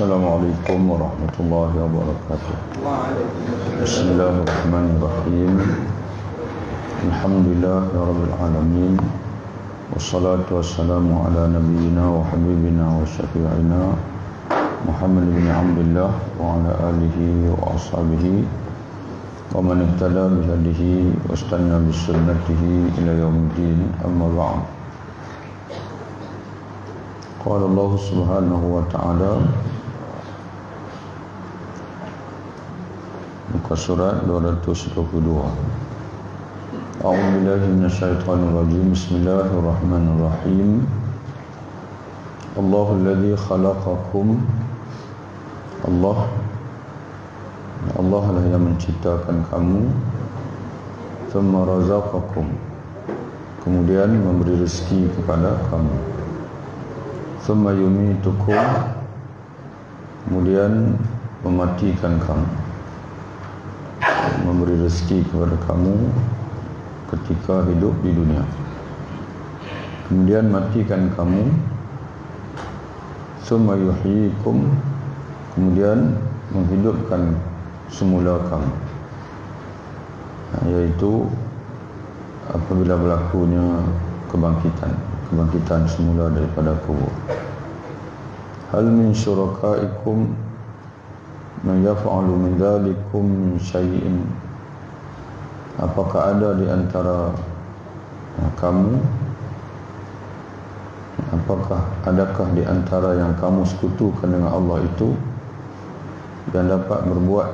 Assalamualaikum warahmatullahi wabarakatuh. Bismillahirrahmanirrahim. Alhamdulillahirabbil alamin. Wassalatu wassalamu ala nabiyyina wa habibina wa syafi'ina Muhammad bin Abdullah wa ala alihi wa ashabihi wa man ihtada bi hadihi wa istanna bi sunnatihi ila yaumiddin. Amma ba'd. Qala Allah subhanahu wa ta'ala, muka surat 222. A'udzu billahi minasyaitonir rajim. Bismillahirrahmanirrahim. Allahu alladzi khalaqakum. Allah lah yang menciptakan kamu. Tsumma razaqakum, kemudian memberi rezeki kepada kamu. Tsumma yumitukum, kemudian mematikan kamu, memberi rezeki kepada kamu ketika hidup di dunia, kemudian matikan kamu. Tsumma yuhyikum, kemudian menghidupkan semula kamu, yaitu apabila berlakunya kebangkitan semula daripada kubur. Hal min syurakaikum man yaf'alu min dzalikum min syai'in, apakah ada di antara kamu, adakah di antara yang kamu sekutukan dengan Allah itu yang dapat berbuat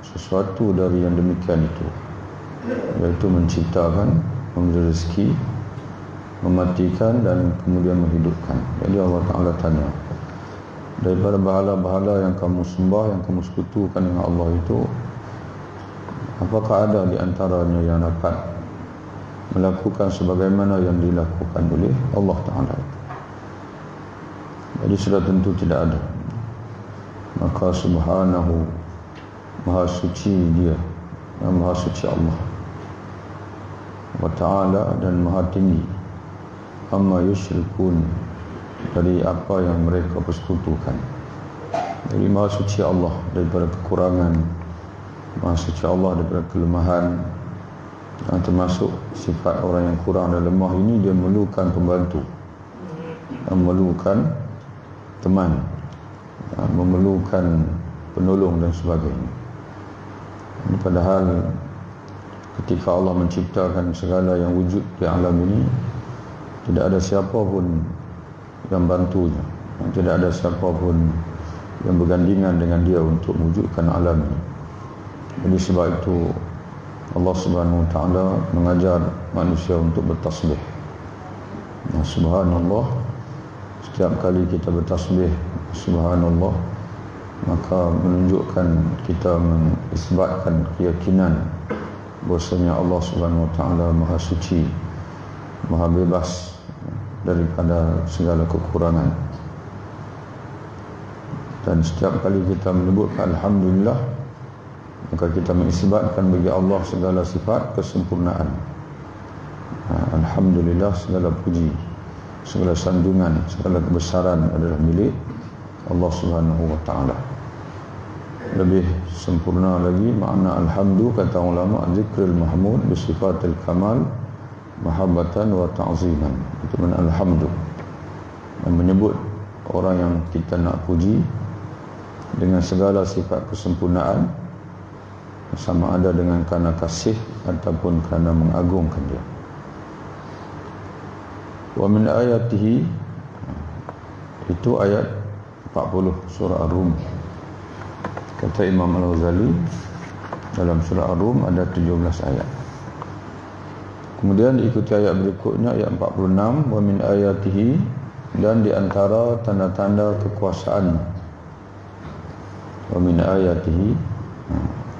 sesuatu dari yang demikian itu, yaitu menciptakan, memberi rezeki, mematikan dan kemudian menghidupkan. Jadi Allah Ta'ala tanya, daripada bahala-bahala yang kamu sembah, yang kamu sekutukan dengan Allah itu, apakah ada di antaranya yang dapat melakukan sebagaimana yang dilakukan oleh Allah Ta'ala? Jadi sudah tentu tidak ada. Maka subhanahu, maha suci dia, yang maha suci Allah wa ta'ala, dan maha tinggi, amma yusyrikun, dari apa yang mereka persekutukan. Jadi maha suci Allah daripada kekurangan, maha suci Allah daripada kelemahan. Yang termasuk sifat orang yang kurang dan lemah ini, dia memerlukan pembantu, memerlukan teman, memerlukan penolong dan sebagainya. Ini padahal ketika Allah menciptakan segala yang wujud di alam ini, tidak ada siapa pun yang bantunya, tidak ada siapa pun yang bergandingan dengan dia untuk mewujudkan alam ini. Jadi sebab itu Allah Subhanahu wa ta'ala mengajar manusia untuk bertasbih. Subhanallah, setiap kali kita bertasbih subhanallah, maka menunjukkan, kita mengisbatkan keyakinan bahwasanya Allah Subhanahu wa ta'ala maha suci, maha bebas daripada segala kekurangan. Dan setiap kali kita menyebutkan alhamdulillah, maka kita mengisbatkan bagi Allah segala sifat kesempurnaan. Alhamdulillah, segala puji, segala sanjungan, segala kebesaran adalah milik Allah Subhanahu wa ta'ala. Lebih sempurna lagi makna alhamdu, kata ulama, zikrul mahmud bisifatil kamal mahabbatan wa ta'ziman. Itu makna alhamdu, yang menyebut orang yang kita nak puji dengan segala sifat kesempurnaan, sama ada dengan kerana kasih ataupun kerana mengagungkan dia. Wa min ayatihi, itu ayat 40 surah Ar-Rum. Kata Imam Al-Ghazali, dalam surah Ar-Rum ada 17 ayat. Kemudian diikuti ayat berikutnya, ayat 46, wa min ayatihi, dan di antara tanda-tanda kekuasaan. Wa min ayatihi,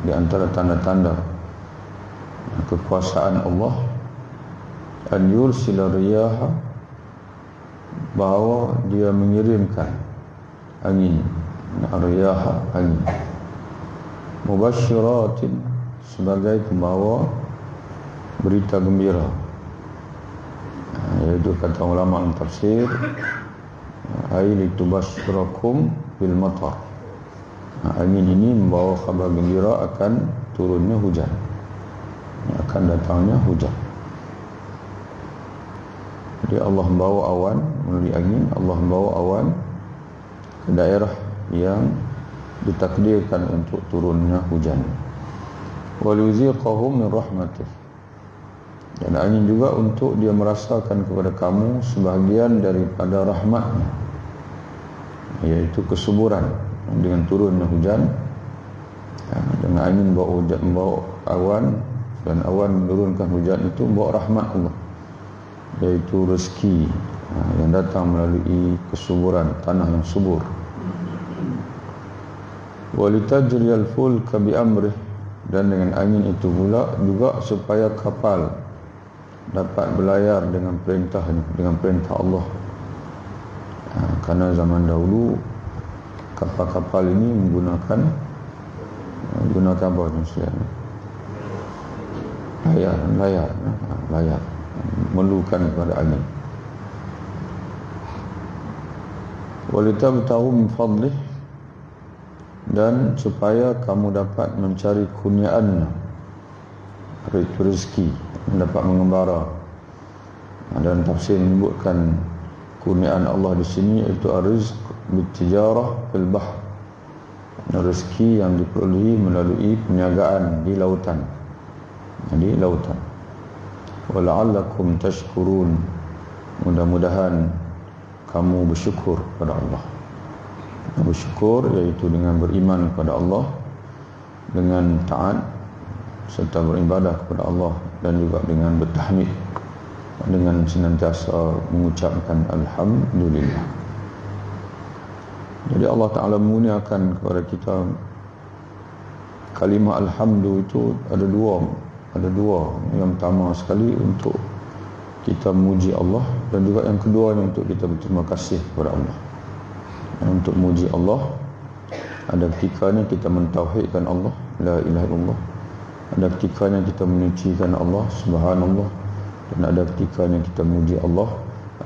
di antara tanda-tanda kekuasaan Allah, an yursila riyaha, bahawa dia mengirimkan angin, riyaha, angin, mubashiratin, sebagai pembawa berita gembira. Iaitu kata ulama tafsir, ai litubashshirakum bil matar. Angin ini membawa khabar gembira akan turunnya hujan, akan datangnya hujan. Jadi Allah membawa awan melalui angin, Allah membawa awan ke daerah yang ditakdirkan untuk turunnya hujan. Walyuziqahum min rahmatih. Dan angin juga untuk dia merasakan kepada kamu sebahagian daripada rahmatnya, yaitu kesuburan dengan turunnya hujan. Dengan angin membawa hujan, membawa awan, dan awan menurunkan hujan itu membawa rahmat Allah, yaitu rezeki yang datang melalui kesuburan tanah yang subur. Walitajriyal fulka bi amrih. Dan dengan angin itu pula juga supaya kapal dapat berlayar dengan perintahnya, dengan perintah Allah. Karena zaman dahulu kapal-kapal ini menggunakan apa maksudnya? Layar memerlukan kepada angin. Walitabtahu min fadlih. Dan supaya kamu dapat mencari kurniaannya, rezeki dapat mengembara. Dan tafsir menyebutkan kurniaan Allah di sini iaitu ar-rizq bitijarah fil bahr, rezeki yang diperolehi melalui perniagaan di lautan. Jadi lautan. Wala'allakum tashkurun. Mudah-mudahan kamu bersyukur kepada Allah. Bersyukur iaitu dengan beriman kepada Allah, dengan taat serta beribadah kepada Allah, dan juga dengan bertahmid, dengan senantiasa mengucapkan alhamdulillah. Jadi Allah Ta'ala menggunakan kepada kita kalimah alhamdulillah itu ada dua. Yang pertama sekali untuk kita memuji Allah, dan juga yang kedua untuk kita berterima kasih kepada Allah. Untuk memuji Allah, ada ketikanya kita mentauhidkan Allah, la ilaha illallah. Ada ketikanya kita menyucikan Allah, subhanallah. Dan ada ketikanya kita memuji Allah,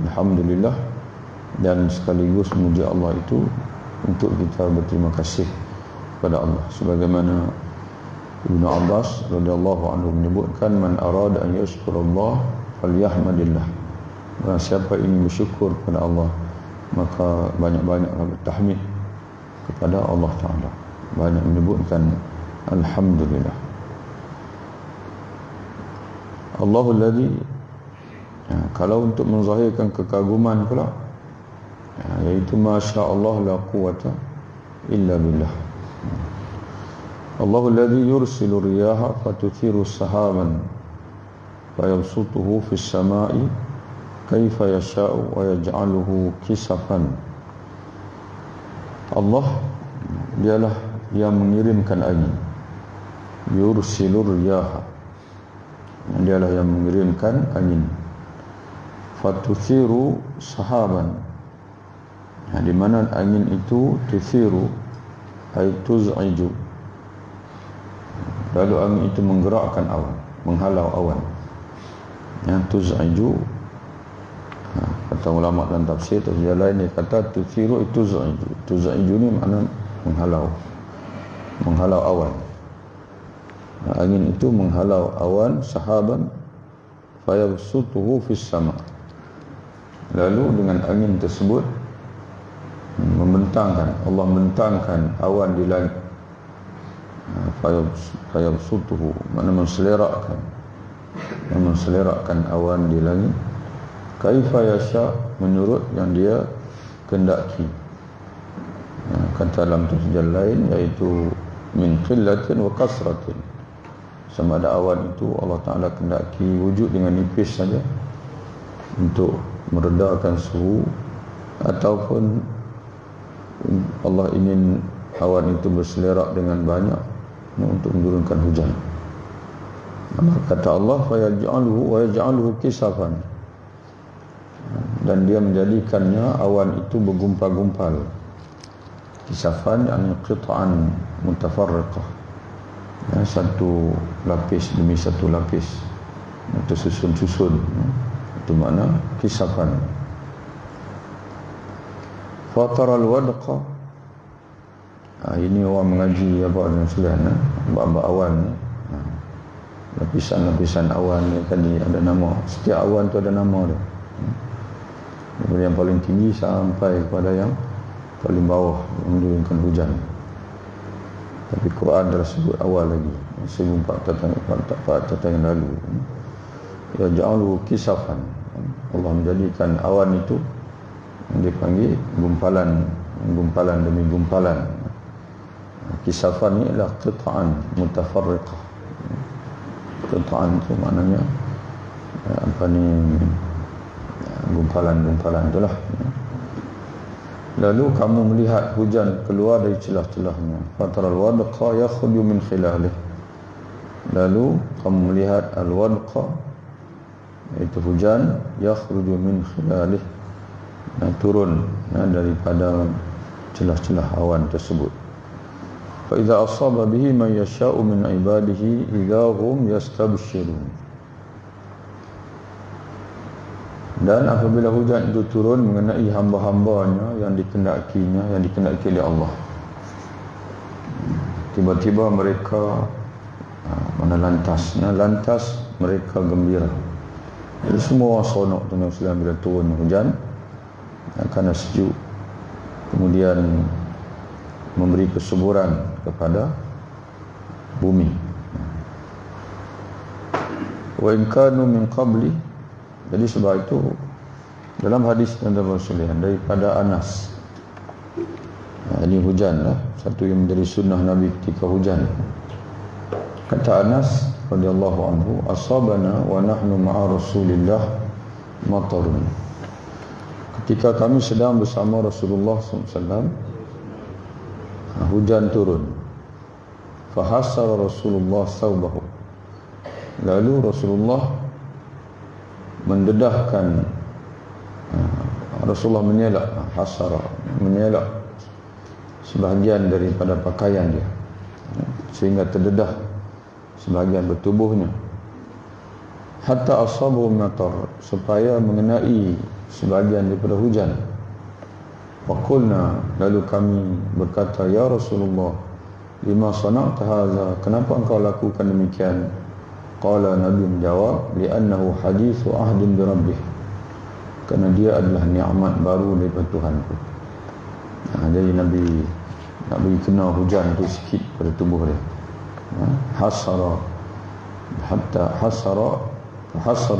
alhamdulillah. Dan sekaligus memuji Allah itu untuk kita berterima kasih kepada Allah. Sebagaimana Ibnu Abbas radhiyallahu anhu menyebutkan, man arada an yashkurallah falyahmadillah. Siapa ingin bersyukur kepada Allah, maka banyak-banyaklah bertahmid kepada Allah Ta'ala, banyak menyebutkan alhamdulillah. Allahul ladzi, kalau untuk menzahirkan kekaguman pula, yaitu masya Allah la quwata illa billah. Allahul ladzi yursilu riyaha fatuthiru sahaban fayabsutuhu fis sama'i kaifa yasha'u wa yaj'aluhu kisafan. Allah dialah yang mengirimkan angin. Yursilur riyaha, dialah yang mengirimkan angin. Fatuthiru sahaban, di mana angin itu tuthiru ay tuz'iju, lalu angin itu menggerakkan awan, menghalau awan. Yang tuz'iju, kata ulama dan tafsir lain ni kata tuthiru itu tuz'iju. Tuz'iju ni makna menghalau awan. Angin itu menghalau awan sahaban fayabsutuhu fis sama. Lalu dengan angin tersebut Allah membentangkan awan di langit. Fayabsutuhu makna menselerakkan awan di langit. Kaifa yasha, menurut yang dia kehendaki. Kata dalam tafsir lain iaitu min qillatin wa kasratin. Sama ada awan itu Allah Ta'ala kehendaki wujud dengan nipis saja untuk meredakan suhu, ataupun Allah ingin awan itu berselerak dengan banyak untuk menurunkan hujan. Kata Allah fayaj'aluhu wa yaj'aluhu kisafan, dan dia menjadikannya awan itu bergumpal-gumpal. Kisafan yakni qit'an mutafarriqah, satu lapis demi satu lapis, tersusun-susun. Itu makna kisafan. Fataral wadqa. Ini orang mengaji apa dengan sekalian, bab awan ni. Lapisan-lapisan awan ni tadi ada nama. Setiap awan tu ada nama dia. Dari yang paling tinggi sampai kepada yang paling bawah menurunkan hujan. Tapi Quran dah sebut awal lagi 1400 yang lalu. Ya ja'alu kisafan. Allah menjadikan awan itu yang dipanggil gumpalan demi gumpalan. Kisafan ni adalah qita'an mutafarriqah. Qita'an itu maknanya gumpalan-gumpalan itulah. Lalu kamu melihat hujan keluar dari celah-celahnya. Fataral wadqa yakhruju min khilalih. Lalu kamu melihat al-wadqa, iaitu hujan, yakhruju min khilalih, turun daripada celah-celah awan tersebut. Fa idza asaba bihi man yasha'u min ibadihi idza hum yastabshirun. Dan apabila hujan itu turun mengenai hamba-hambanya yang dikehendaki oleh Allah, tiba-tiba mereka lantas mereka gembira. Jadi semua orang seronok tuan Islam bila turun hujan, kerana sejuk, kemudian memberi kesuburan kepada bumi. Wa in kanu min qabli. Jadi sebab itu dalam hadis tuan-tuan sekalian daripada Anas, ini hujan lah, satu yang menjadi sunnah Nabi ketika hujan. Kata Anas radhiyallahu anhu, asabana wa nahnu ma'a Rasulillah matarun. Ketika kami sedang bersama Rasulullah SAW, hujan turun. Fahassara Rasulullah thawbahu. Lalu Rasulullah mendedahkan, Rasulullah menyelak sebahagian daripada pakaian dia, sehingga terdedah sebahagian bertubuhnya. Hatta asabu matar, supaya mengenai sebahagian daripada hujan. Faqulna, lalu kami berkata, ya Rasulullah, lima sana'ta hadza, kenapa engkau lakukan demikian? Qala, Nabi menjawab, li'annahu hadithu ahdin bi rabbih, kerana dia adalah nikmat baru daripada Tuhanku. Jadi Nabi kena hujan tu sikit pada tubuh dia. Hasara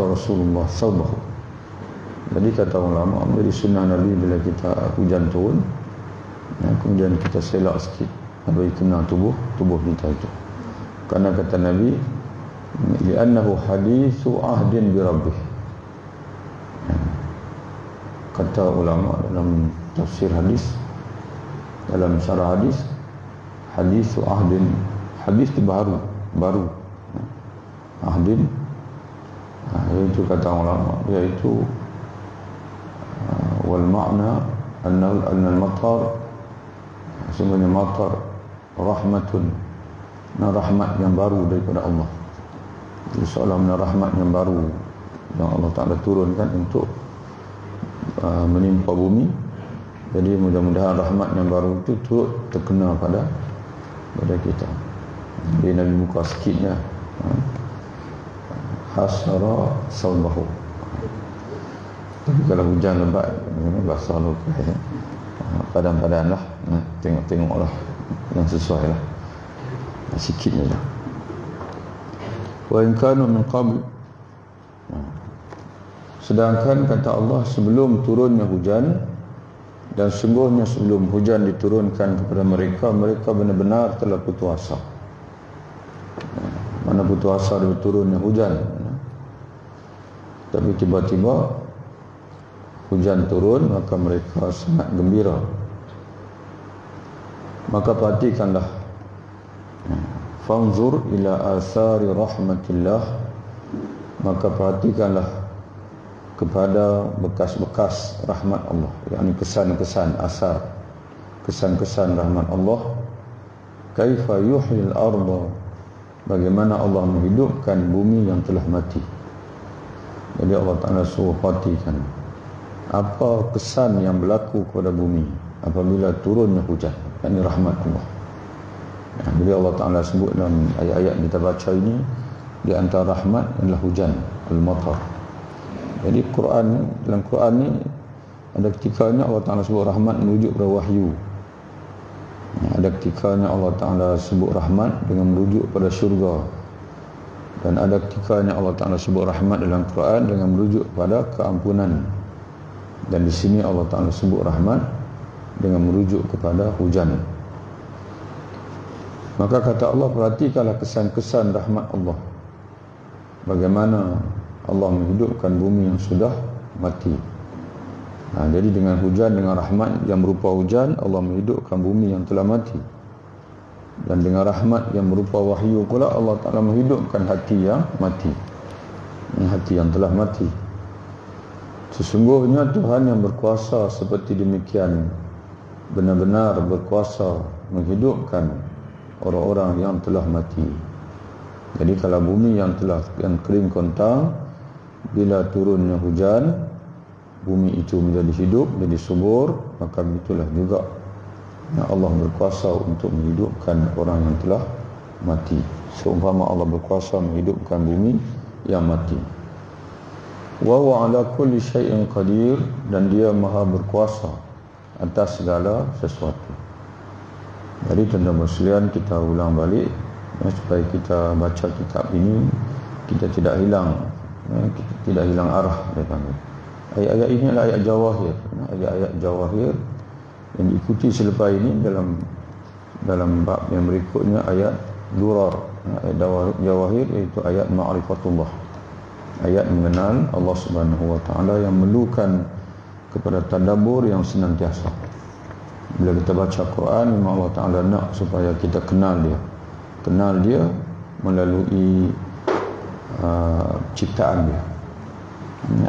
Rasulullah thawbahu. Jadi kata ulama, menjadi sunnah Nabi bila kita hujan turun, kemudian kita selak sikit bagi kena tubuh kita itu. Karena kata Nabi, li'annahu hadithu ahdin bi rabbih. Kata ulama dalam tafsir hadis, dalam syarah hadis, hadithu ahdin, hadis itu baru ahdin, itu kata ulama, iaitu wal makna anna al-matar, sebenarnya matar rahmatun, rahmat yang baru daripada Allah. Jadi seolah-olah rahmat yang baru yang Allah Ta'ala turunkan untuk menimpa bumi. Jadi mudah-mudahan rahmat yang baru itu turut terkena pada kita. Jadi Nabi buka sikitnya, hasara sawbahu. Tapi kalau hujan lebat, basah lupa, padan-padan lah, tengok-tengok lah yang sesuai lah, sikitnya lah. Wa in kanu min qabl, sedangkan kata Allah, sebelum turunnya hujan, dan sungguhnya sebelum hujan diturunkan kepada mereka, mereka benar-benar telah putus asa. Mana putus asa dari turunnya hujan. Tapi tiba-tiba hujan turun, maka mereka sangat gembira. Maka perhatikanlah, fanzur ila athari rahmatillah, maka perhatikanlah kepada bekas-bekas rahmat Allah, yakni kesan-kesan asar, kesan-kesan rahmat Allah. Kaifa yuhyil arda, bagaimana Allah menghidupkan bumi yang telah mati. Jadi Allah Ta'ala suruh perhatikan apa kesan yang berlaku kepada bumi apabila turunnya hujan. Ini rahmat Allah. Jadi Allah Ta'ala sebut dalam ayat-ayat kita baca ini, di antara rahmat adalah hujan, al-matar. Jadi dalam Quran ni ada ketikanya Allah Ta'ala sebut rahmat merujuk pada wahyu. Ada ketikanya Allah Ta'ala sebut rahmat dengan merujuk pada syurga. Dan ada ketikanya Allah Ta'ala sebut rahmat dalam Quran dengan merujuk pada keampunan. Dan di sini Allah Ta'ala sebut rahmat dengan merujuk kepada hujan. Maka kata Allah, perhatikanlah kesan-kesan rahmat Allah. Bagaimana Allah menghidupkan bumi yang sudah mati. Jadi dengan hujan, dengan rahmat yang berupa hujan, Allah menghidupkan bumi yang telah mati. Dan dengan rahmat yang berupa wahyu pula, Allah Ta'ala menghidupkan hati yang mati, hati yang telah mati. Sesungguhnya Tuhan yang berkuasa seperti demikian, benar-benar berkuasa menghidupkan orang-orang yang telah mati. Jadi kalau bumi yang kering kontang, bila turunnya hujan, bumi itu menjadi hidup, menjadi subur, maka begitulah juga Allah berkuasa untuk menghidupkan orang yang telah mati. Seumpama Allah berkuasa menghidupkan bumi yang mati. Wa huwa ala kulli syai'in qadir, dan dia maha berkuasa atas segala sesuatu. Jadi tuan-tuan sekalian, kita ulang balik supaya kita baca kitab ini kita tidak hilang arah. Ayat-ayat ini adalah ayat jawahir, ayat-ayat jawahir yang diikuti selepas ini dalam bab yang berikutnya ayat durar, ayat jawahir, iaitu ayat ma'rifatullah, ayat mengenal Allah Subhanahu wa taala yang memerlukan kepada tadabbur yang senantiasa. Bila kita baca Quran, memang Allah Ta'ala nak supaya kita kenal dia melalui ciptaan dia.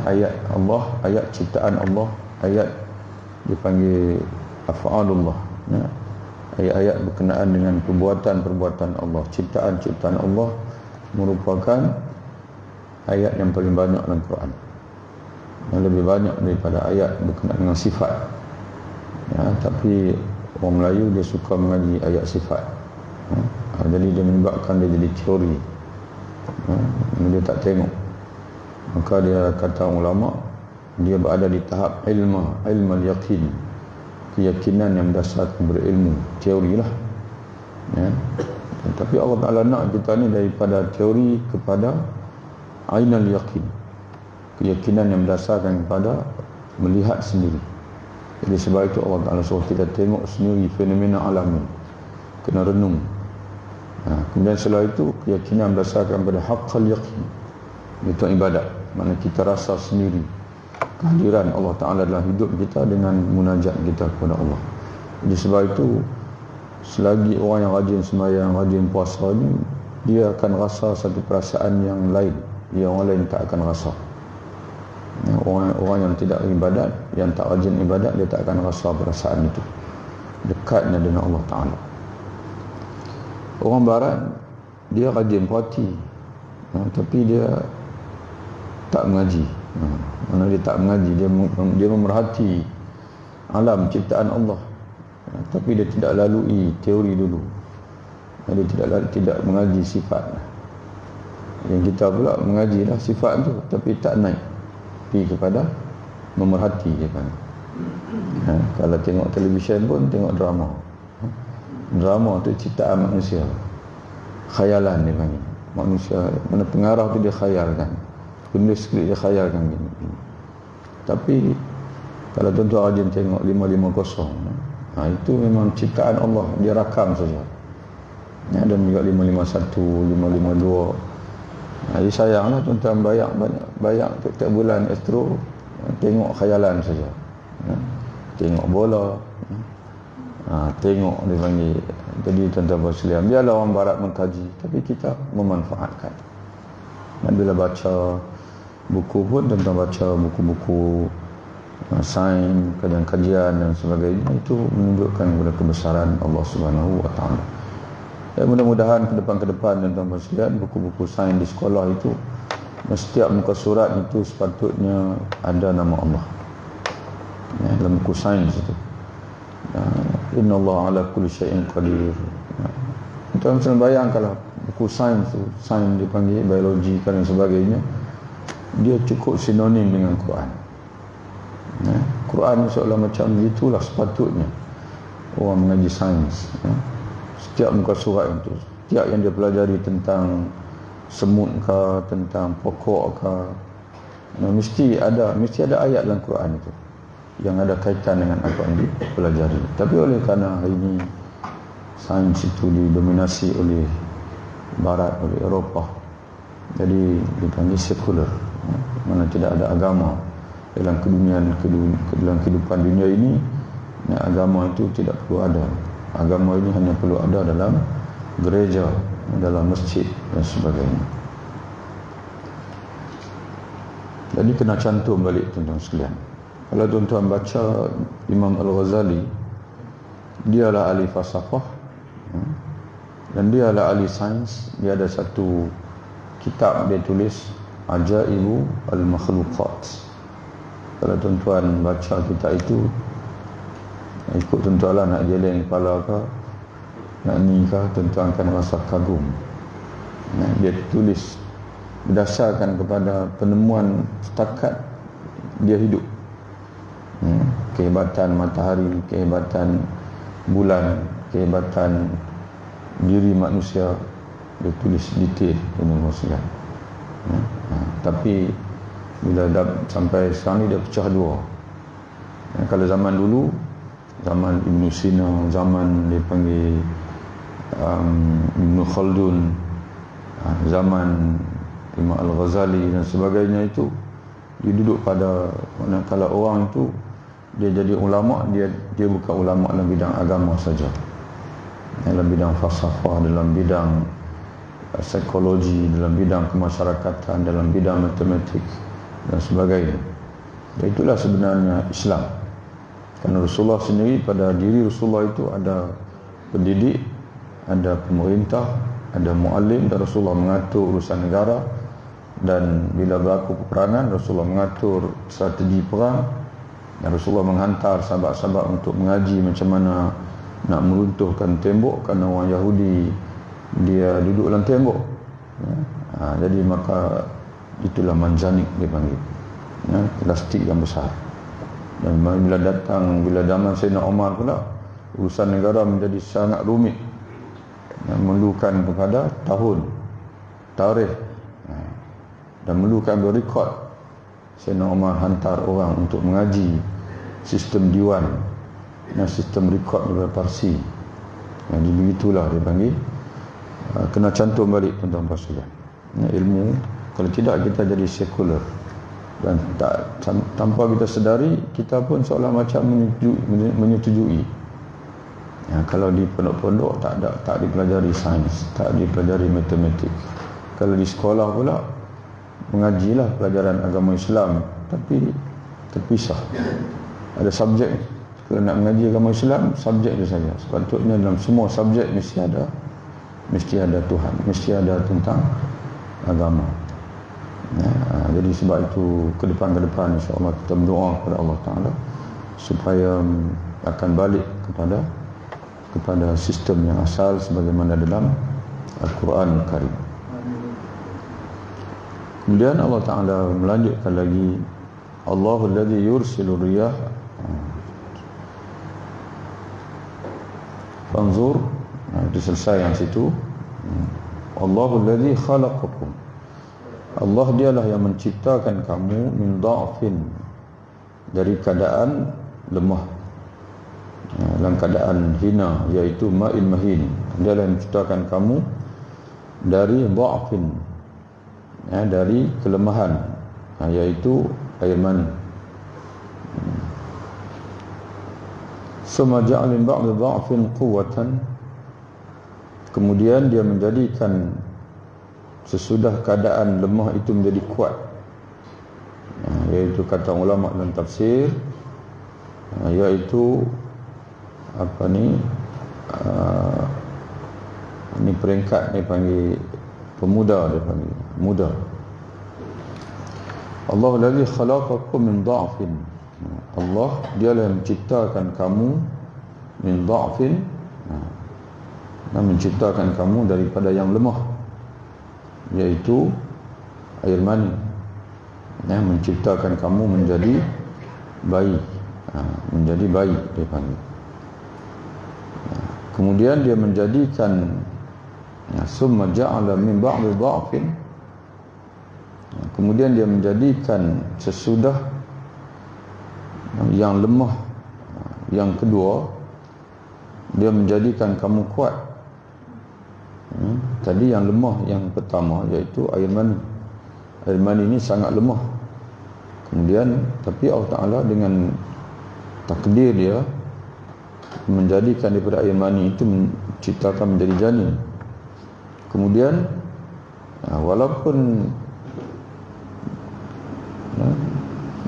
Ayat Allah, ayat ciptaan Allah, ayat dipanggil af'alullah, ayat-ayat berkenaan dengan perbuatan-perbuatan Allah, ciptaan-ciptaan Allah merupakan ayat yang paling banyak dalam Quran, yang lebih banyak daripada ayat berkenaan dengan sifat. Tapi orang Melayu dia suka mengaji ayat sifat, jadi dia menyebabkan dia jadi teori, dia tak tengok. Maka dia kata ulama, dia berada di tahap ilmu yakin, keyakinan yang berdasarkan berilmu, teori lah. Tapi Allah Ta'ala nak kita ni daripada teori kepada ainal yakin, keyakinan yang berdasarkan kepada melihat sendiri. Jadi sebab itu Allah Ta'ala suruh kita tengok sendiri fenomena alam ni, kena renung. Kemudian setelah itu keyakinan berdasarkan pada haqqal yakin, itu ibadat, mana kita rasa sendiri kehadiran Allah Ta'ala dalam hidup kita dengan munajat kita kepada Allah. Jadi sebab itu selagi orang yang rajin sembahyang, rajin puasa ni, dia akan rasa satu perasaan yang lain, yang orang lain tak akan rasa. Orang yang tidak ibadat, yang tak rajin ibadat, dia tak akan rasa perasaan itu, dekatnya dengan Allah Ta'ala. Orang barat dia rajin puati, tapi dia tak mengaji. Mana dia tak mengaji, dia memerhati alam ciptaan Allah, tapi dia tidak lalui teori dulu. Dia tidak mengaji sifat. Yang kita pula mengajilah sifat tu, tapi tak naik pergi kepada memerhati je kan. Kalau tengok televisyen pun tengok drama. Drama tu ciptaan manusia, khayalan dia panggil. Manusia, mana pengarah tu dia khayalkan, penulis skrip dia khayalkan gini. Tapi kalau tuan-tuan rajin tengok 550, itu memang ciptaan Allah, dia rakam saja. Ada juga 551, 552. Jadi sayanglah tuan-tuan bayang tiap bulan Astro, tengok khayalan saja. Tengok bola, tengok dia panggil. Jadi tuan-tuan sekalian, biarlah orang barat mengkaji, tapi kita memanfaatkan. Dan bila baca buku pun, tuan-tuan baca buku-buku sains, kajian dan sebagainya, itu menunjukkan kepada kebesaran Allah Subhanahu wa taala. Mudah-mudahan ke depan tuan-tuan sekalian, buku-buku sains di sekolah itu, setiap muka surat itu sepatutnya ada nama Allah. dalam buku sains itu. Innallaha ala kulli syai'in qadir. Tuan macam bayangkanlah buku sains tu, sains dipanggil biologi dan sebagainya, dia cukup sinonim dengan Quran. Quran seolah macam itulah sepatutnya orang mengaji sains. Setiap muka surat itu, setiap yang dia pelajari tentang semut ke, tentang pokok ke, mesti ada ayat dalam Quran itu yang ada kaitan dengan apa yang dipelajari. Tapi oleh kerana hari ini sains itu didominasi oleh Barat, oleh Eropah, jadi dipanggil sekular, mana tidak ada agama dalam dalam kehidupan dunia ini. Agama itu tidak perlu ada. Agama ini hanya perlu ada dalam gereja, dalam masjid dan sebagainya. Jadi kena cantum balik tuan-tuan sekalian. Kalau tuan-tuan baca Imam Al-Ghazali, dia adalah ahli falsafah dan dia adalah ahli sains. Dia ada satu kitab dia tulis, Ajaibu Al-Makhluqat. Kalau tuan-tuan baca kitab itu, ikut tuan-tuan lah, nak jeleng kepala ke, nak ni ke, tuan-tuan akan rasa kagum. Dia tulis berdasarkan kepada penemuan setakat dia hidup, kehebatan matahari, kehebatan bulan, kehebatan diri manusia, dia tulis detail dengan tapi bila dah sampai sekarang ni dia pecah dua. Kalau zaman dulu, zaman Ibn Sina, zaman dia panggil Ibn Khaldun, zaman Imam Al-Ghazali dan sebagainya, itu dia duduk pada mana kalau orang itu dia jadi ulama, dia bukan ulama dalam bidang agama saja, dalam bidang falsafah, dalam bidang psikologi, dalam bidang kemasyarakatan, dalam bidang matematik dan sebagainya. Dan itulah sebenarnya Islam. Kerana Rasulullah sendiri, pada diri Rasulullah itu ada pendidik, ada pemerintah, ada muallim, dan Rasulullah mengatur urusan negara. Dan bila berlaku peperangan, Rasulullah mengatur strategi perang, dan Rasulullah menghantar sahabat-sahabat untuk mengaji macam mana nak meruntuhkan tembok, kerana orang Yahudi dia duduk dalam tembok. Jadi maka itulah manjanik dia panggil, plastik yang besar. Dan bila zaman Sayyidina Umar pula, urusan negara menjadi sangat rumit, memerlukan kepada tahun, tarikh, dan memerlukan berrekod. Sayyidina Umar hantar orang untuk mengaji sistem diwan dan sistem rekod daripada Parsi. Jadi begitulah dia panggil. Kena cantum balik tuan-tuan sekalian. Ilmu, kalau tidak kita jadi sekular, dan tanpa kita sedari, kita pun seolah macam menyetujui. Kalau di pondok-pondok tak dipelajari sains, tak dipelajari matematik. Kalau di sekolah pula mengajilah pelajaran agama Islam, tapi terpisah. Ada subjek. Kalau nak mengaji agama Islam, subjek itu saja. Sepatutnya dalam semua subjek mesti ada Tuhan, mesti ada tentang agama. Jadi sebab itu ke depan insya-Allah kita berdoa kepada Allah Taala supaya akan balik kepada sistem yang asal sebagaimana dalam Al-Quran Al-Karim. Kemudian Allah Taala melanjutkan lagi, Allahul ladzi yursilu riyah fanzur. Itu selesai yang situ. Allahul ladzi khalaqakum. Allah dialah yang menciptakan kamu min dha'fin, dari keadaan lemah, dalam keadaan hina, iaitu ma'in mahin. Dialah yang menciptakan kamu dari dha'fin, dari kelemahan, iaitu air mani. Summa ja'ala min ba'di dha'fin quwwatan, kemudian dia menjadikan sesudah keadaan lemah itu menjadi kuat. Iaitu kata ulama dalam tafsir, iaitu ini peringkat dia panggil pemuda, dia panggil muda. Allahu allazi khalaqakum min dha'fin, Allah dialah yang menciptakan kamu min dha'fin, dan menciptakan kamu daripada yang lemah, iaitu air mani. Menciptakan kamu menjadi bayi, menjadi bayi dia panggil. Kemudian dia menjadikan summa ja'ala min ba'di dha'fin, kemudian dia menjadikan sesudah yang lemah yang kedua, dia menjadikan kamu kuat. Tadi yang lemah yang pertama iaitu air mani. Air mani ini sangat lemah. Kemudian tapi Allah Ta'ala dengan takdir dia menjadikan daripada air mani itu menciptakan menjadi janin. Kemudian walaupun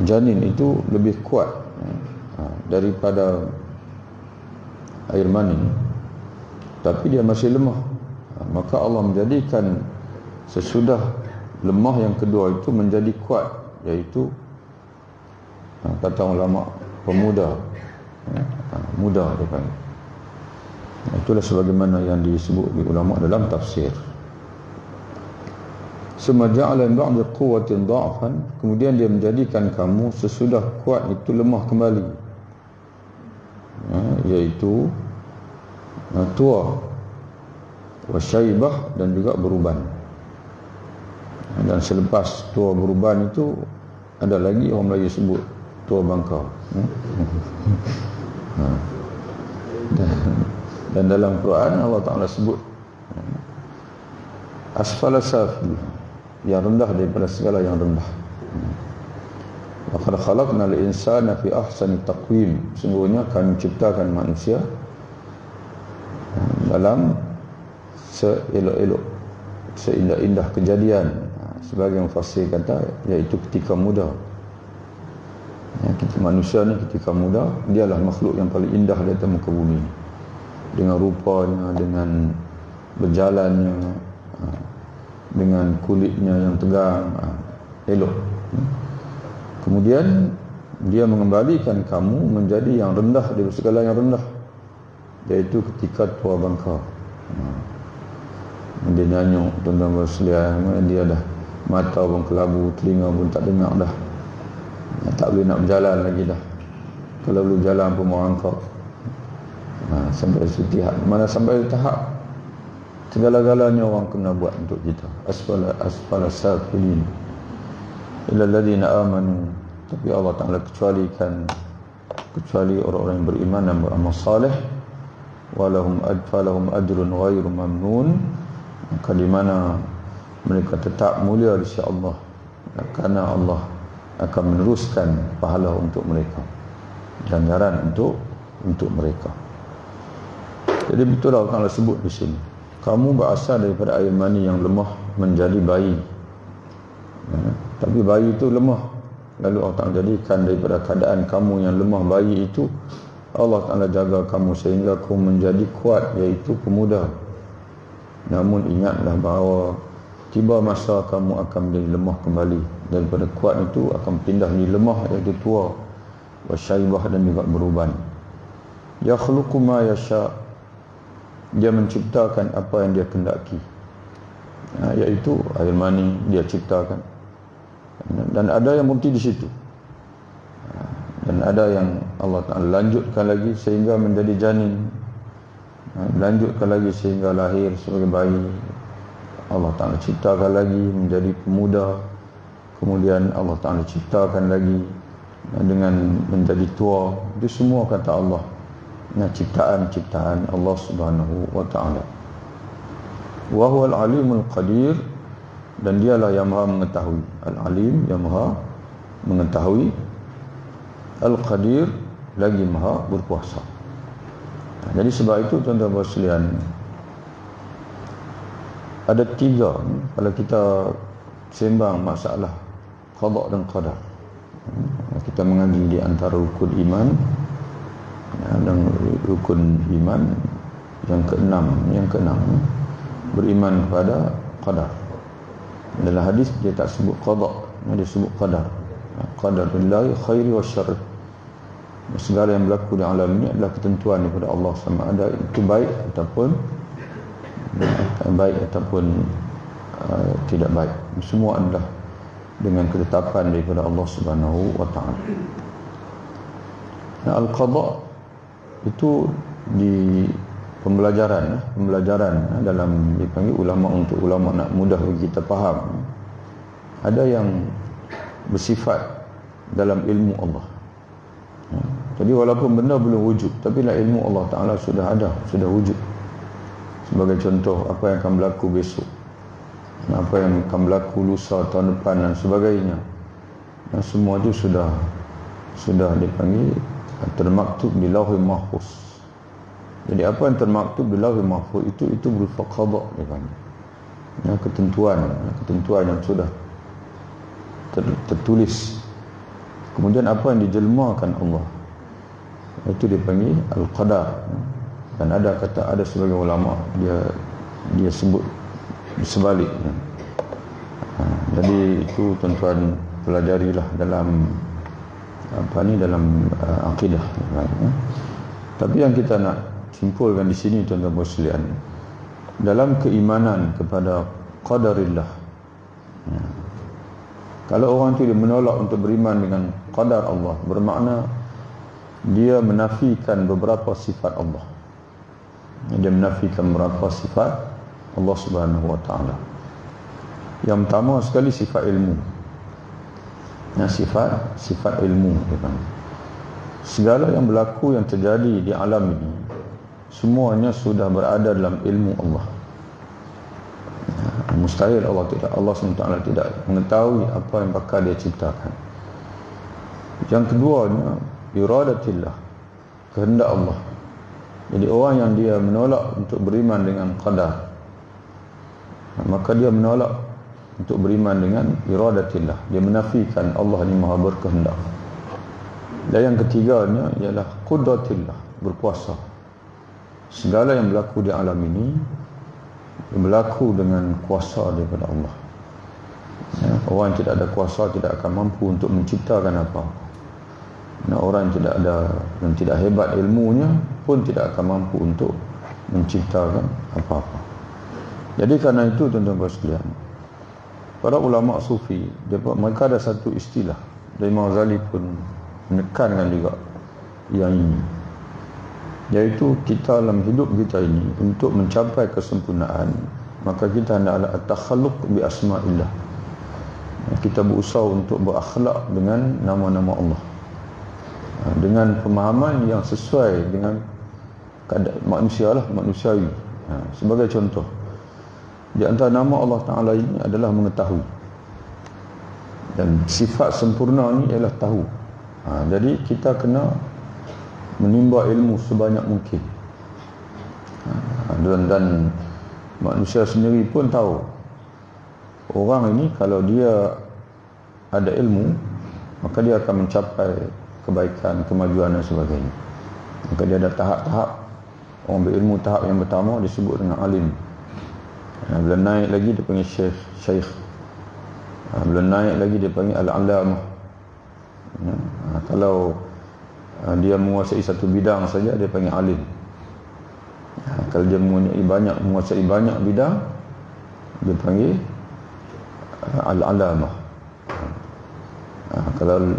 janin itu lebih kuat daripada air mani, tapi dia masih lemah, maka Allah menjadikan sesudah lemah yang kedua itu menjadi kuat, iaitu kata ulama pemuda, muda dia panggil. Itulah sebagaimana yang disebut di ulama dalam tafsir. Summa ja'ala min ba'di quwwatin dha'fan, kemudian dia menjadikan kamu sesudah kuat itu lemah kembali, iaitu tua, wasyaibah, dan juga beruban. Dan selepas tua beruban itu ada lagi orang Melayu sebut tua bangka. Dan dalam Quran Allah Ta'ala sebut asfala safil, yang rendah daripada segala yang rendah. Laqad khalaqnal insana fi ahsani taqwim, sungguhnya kami ciptakan manusia dalam seelok-elok, seindah-indah kejadian. Sebagai mufassir kata iaitu ketika muda. Manusia ni ketika muda dialah makhluk yang paling indah di atas muka bumi, dengan rupanya, dengan berjalannya, dengan kulitnya yang tegang, elok. Kemudian dia mengembalikan kamu menjadi yang rendah dari segala yang rendah, iaitu ketika tua bangka. Dia nyanyuk, tuan-tuan bersekalian, dia dah mata pun kelabu, telinga pun tak dengar dah, tak boleh nak berjalan lagi dah. Kalau belum jalan pun mau angkau. Sampai tahap mana, sampai tahap segala-galanya orang kena buat untuk kita. Asfala safilin illa alladhina amanu, tapi Allah Ta'ala kecuali orang-orang yang beriman dan beramal saleh, walahum ajrun ghairu mamnun, maka di mana mereka tetap mulia di sisi Allah, karena Allah akan meneruskan pahala untuk mereka, ganjaran untuk mereka. Jadi betul Allah Ta'ala sebut di sini, kamu berasal daripada air mani yang lemah menjadi bayi. Tapi bayi itu lemah, lalu Allah Ta'ala jadikan daripada keadaan kamu yang lemah bayi itu, Allah Ta'ala jaga kamu sehingga kamu menjadi kuat, iaitu pemuda. Namun ingatlah bahawa tiba masa kamu akan menjadi lemah kembali. Daripada kuat itu akan pindah menjadi lemah, iaitu tua, wasyaibah, dan juga beruban. Yakhluqu ma yasha, dia menciptakan apa yang dia kendaki, iaitu air mani dia ciptakan, dan ada yang berhenti di situ, dan ada yang Allah Ta'ala lanjutkan lagi sehingga menjadi janin, lanjutkan lagi sehingga lahir sebagai bayi. Allah Ta'ala ciptakan lagi menjadi pemuda, kemudian Allah Ta'ala ciptakan lagi dengan menjadi tua. Itu semua kata Allah, ciptaan Allah Subhanahu wa Ta'ala. Wa huwal alimul qadir, dan dialah yang maha mengetahui. Al-alim, yang maha mengetahui. Al-qadir, lagi maha berkuasa. Jadi sebab itu tuan-tuan sekalian, ada tiga kalau kita sembang masalah qada dan qadar. Kita mengaji di antara rukun iman dan rukun iman yang keenam, beriman kepada qadar. Dalam hadis dia tak sebut qada, dia sebut qadar. Qadar billahi khairi wa syarr, segala yang berlaku di alam ini adalah ketentuan daripada Allah, sama ada itu baik ataupun tidak baik. Semua adalah dengan ketetapan daripada Allah Subhanahu wa taala. Al-qada itu di pembelajaran dalam dipanggil ulama, untuk ulama nak mudah bagi kita faham, ada yang bersifat dalam ilmu Allah. Jadi walaupun benda belum wujud, tapi lah ilmu Allah Ta'ala sudah ada, sudah wujud. Sebagai contoh, apa yang akan berlaku besok, apa yang akan berlaku lusa, tahun depan dan sebagainya, dan semua itu sudah dipanggil termaktub di Lauhul Mahfuz. Jadi apa yang termaktub di Lauhul Mahfuz itu berupa qada, dipanggil ketentuan yang sudah tertulis. Kemudian apa yang dijelmakan Allah, itu dipanggil al-qadar. Dan ada sebagai ulama dia sebut sebaliknya. Jadi itu tuan-tuan pelajarilah dalam dalam akidah. Tapi yang kita nak simpulkan di sini, tuan-tuan sekalian, dalam keimanan kepada qadarillah, kalau orang itu dia menolak untuk beriman dengan qadar Allah, bermakna dia menafikan beberapa sifat Allah. Dia menafikan beberapa sifat Allah Subhanahu wa taala. Yang pertama sekali sifat ilmu. Sifat ilmu, segala yang berlaku, yang terjadi di alam ini, semuanya sudah berada dalam ilmu Allah. Mustahil Allah SWT tidak mengetahui apa yang bakal dia ciptakan. Yang keduanya iradatillah, kehendak Allah. Jadi orang yang dia menolak untuk beriman dengan qadar, maka dia menolak untuk beriman dengan iradatillah. Dia menafikan Allah ini maha berkehendak. Dan yang ketiganya ialah qudratillah, berkuasa. Segala yang berlaku di alam ini berlaku dengan kuasa daripada Allah. Orang yang tidak ada kuasa tidak akan mampu untuk menciptakan apa-apa. Orang yang tidak ada dan tidak hebat ilmunya pun tidak akan mampu untuk menciptakan apa-apa. Jadi kerana itu, tuan-tuan sekalian, para ulama sufi, mereka ada satu istilah, dan Imam Ghazali pun menekankan juga yang ini, iaitu kita dalam hidup kita ini, untuk mencapai kesempurnaan, maka kita hendaklah at-takhalluq bi asma'illah. Kita berusaha untuk berakhlak dengan nama-nama Allah, dengan pemahaman yang sesuai dengan manusiawi. Sebagai contoh, di antara nama Allah Ta'ala ini adalah mengetahui, dan sifat sempurna ini ialah tahu. Jadi kita kena menimba ilmu sebanyak mungkin. Dan manusia sendiri pun tahu, orang ini kalau dia ada ilmu, maka dia akan mencapai kebaikan, kemajuan dan sebagainya. Maka dia ada tahap-tahap. Orang berilmu, tahap yang pertama disebut dengan alim. Bila naik lagi dia panggil syekh. Bila naik lagi dia panggil al-alamah. Kalau dia menguasai satu bidang saja, dia panggil alim. Kalau dia menguasai banyak bidang, dia panggil al-alamah. Kalau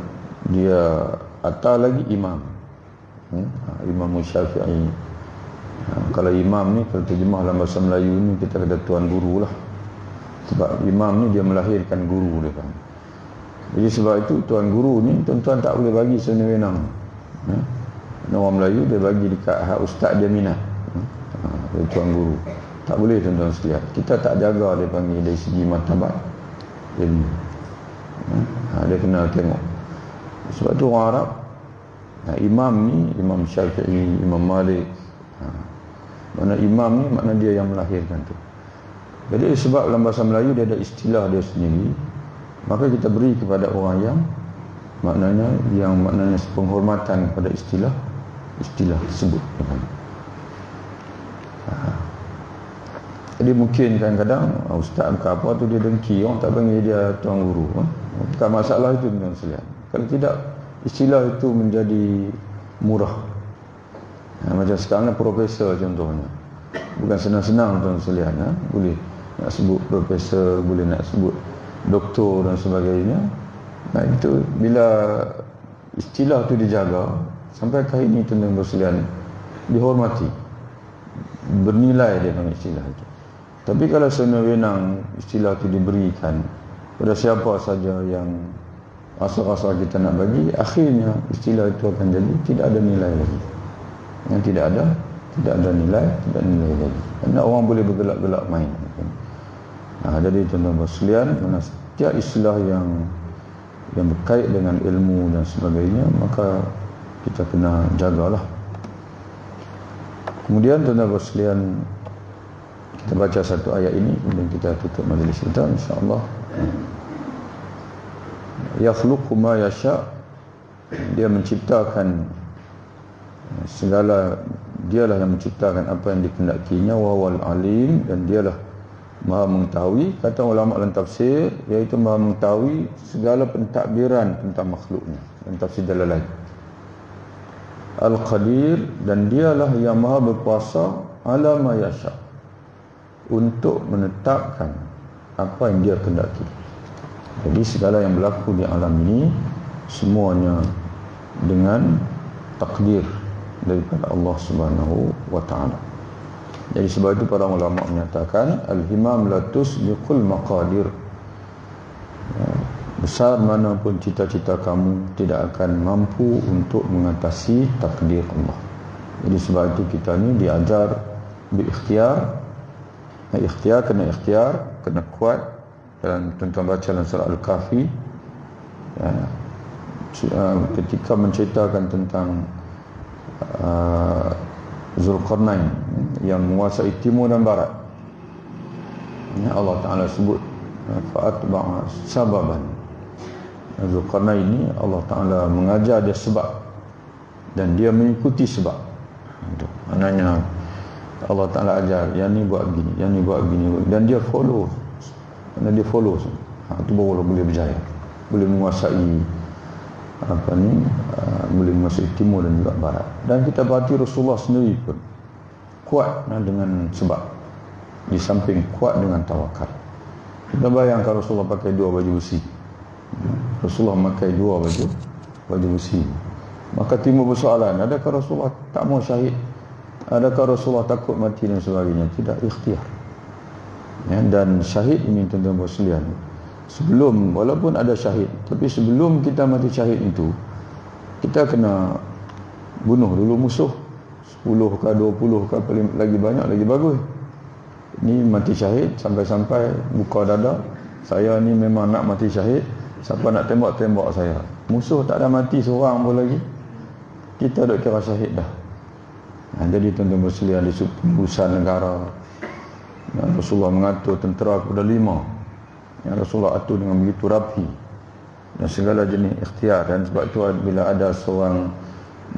dia atas lagi, imam. Imam Syafi'i. Kalau imam ni, kalau terjemah dalam bahasa Melayu ni, kita kata tuan guru lah. Sebab imam ni dia melahirkan guru dia kan. Jadi sebab itu tuan guru ni, tuan-tuan tak boleh bagi sewenang-wenang. Orang Melayu dia bagi dekat ustaz dia minat. Tuan guru tak boleh, tuan-tuan sekalian. Kita tak jaga dia panggil dari segi martabat ilmu. Dia kena tengok. Sebab tu orang Arab, imam ni, Imam Syafi'i, Imam Malik, mana imam ni makna dia yang melahirkan tu. Jadi sebab dalam bahasa Melayu dia ada istilah dia sendiri, maka kita beri kepada orang yang maknanya penghormatan kepada istilah tersebut. Jadi mungkin kadang-kadang ustaz ke apa tu dia dengki, orang tak panggil dia tuan guru. Bukan masalah itu, tuan sekalian. Kalau tidak, istilah itu menjadi murah. Macam sekarang profesor contohnya, bukan senang-senang tuan sekalian. Boleh nak sebut profesor, boleh nak sebut doktor dan sebagainya. Nah itu bila istilah tu dijaga sampai ke ini tuan sekalian, dihormati, bernilai dia dengan istilah itu. Tapi kalau sewenang istilah itu diberikan pada siapa saja yang asal-asal kita nak bagi, akhirnya istilah itu akan jadi tidak ada nilai lagi. Yang tidak ada nilai lagi. Kerana orang boleh bergelak-gelak main. Jadi tuan-tuan sekalian, setiap istilah yang berkait dengan ilmu dan sebagainya, maka kita kena jagalah. Kemudian tuan-tuan sekalian, kita baca satu ayat ini, kemudian kita tutup majlis kita insya-Allah. Yakhluqu ma yasha', dia menciptakan segala, dialah yang menciptakan apa yang dikehendakinya, wa wal alim, dan dialah maha mengetahui. Kata ulama dalam tafsir, iaitu maha mengetahui segala pentadbiran tentang makhluknya, dan tafsir Jalalain. Al-Qadir, dan dialah yang maha berkuasa ala ma yasha', untuk menetapkan apa yang dia kehendaki. Jadi segala yang berlaku di alam ini semuanya dengan takdir daripada Allah Subhanahu wa taala. Jadi sebab itu para ulama menyatakan al-himam la tusbiqul maqadir. Besar manapun cita-cita kamu, tidak akan mampu untuk mengatasi takdir Allah. Jadi sebab itu kita ni diajar berikhtiar. Ikhtiar, kena kuat. Dan tuan-tuan baca dalam surah Al-Kahfi, ketika menceritakan tentang Zulkarnain yang menguasai timur dan barat, Allah Ta'ala sebut fa'atba'a sababan. Zulkarnain ini Allah Ta'ala mengajar dia sebab, dan dia mengikuti sebab. Maknanya Allah Ta'ala ajar, yang ni buat begini, yang ni buat begini, dan dia follow. Kerana dia follow, itu baru boleh berjaya, boleh menguasai boleh menguasai timur dan juga barat. Dan kita perhati Rasulullah sendiri pun kuat dengan sebab, di samping kuat dengan tawakal. Kita bayangkan Rasulullah pakai 2 baju besi. Rasulullah memakai 2 baju besi. Maka timbul persoalan, adakah Rasulullah tak mau syahid? Adakah Rasulullah takut mati dan sebagainya? Tidak, ikhtiar. Dan syahid ini tuan-tuan sekalian, sebelum, walaupun ada syahid, tapi sebelum kita mati syahid itu, kita kena bunuh dulu musuh 10 ke 20 ke, lagi banyak lagi bagus. Ini mati syahid sampai-sampai buka dada, saya ni memang nak mati syahid, siapa nak tembak saya. Musuh tak ada mati seorang pun lagi, kita dah kira syahid dah. Jadi tuan-tuan sekalian, di urusan negara, Rasulullah mengatur tentera kepada 5, yang Rasulullah atur dengan begitu rapi, dan segala jenis ikhtiar. Dan sebab itu bila ada seorang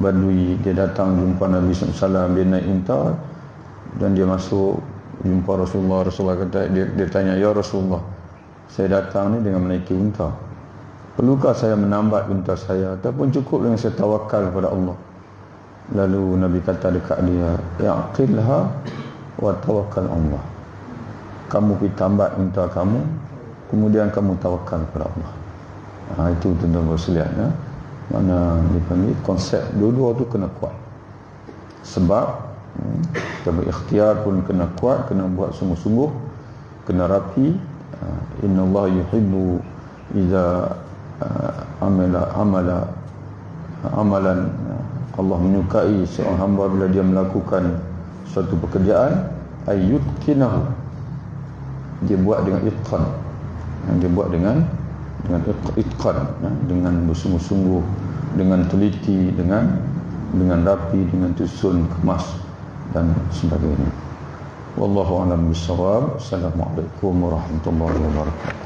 Badui, dia datang jumpa Nabi SAW, dia naik unta dan dia masuk jumpa Rasulullah. Rasulullah kata, dia tanya, ya Rasulullah, saya datang ni dengan menaiki unta, perlukah saya menambat unta saya, ataupun cukup dengan saya tawakal kepada Allah? Lalu Nabi kata dekat dia, ya'qilha wa tawakkal Allah. Kamu pergi tambat unta kamu, kemudian kamu tawakal kepada Allah. Itu tuan-tuan sekalian, mana dipanggil konsep dua-dua tu kena kuat. Sebab kita berikhtiar pun kena kuat, kena buat sungguh-sungguh, kena rapi. Innallaha yuhibbu idza amalan, Allah menyukai seorang hamba bila dia melakukan suatu pekerjaan, ayyutqinahu, dia buat dengan itqan, dia buat dengan itqan, dengan bersungguh-sungguh, dengan teliti, dengan rapi, dengan susun, kemas dan sebagainya. Wallahu a'lam bishawab. Assalamualaikum warahmatullahi wabarakatuh.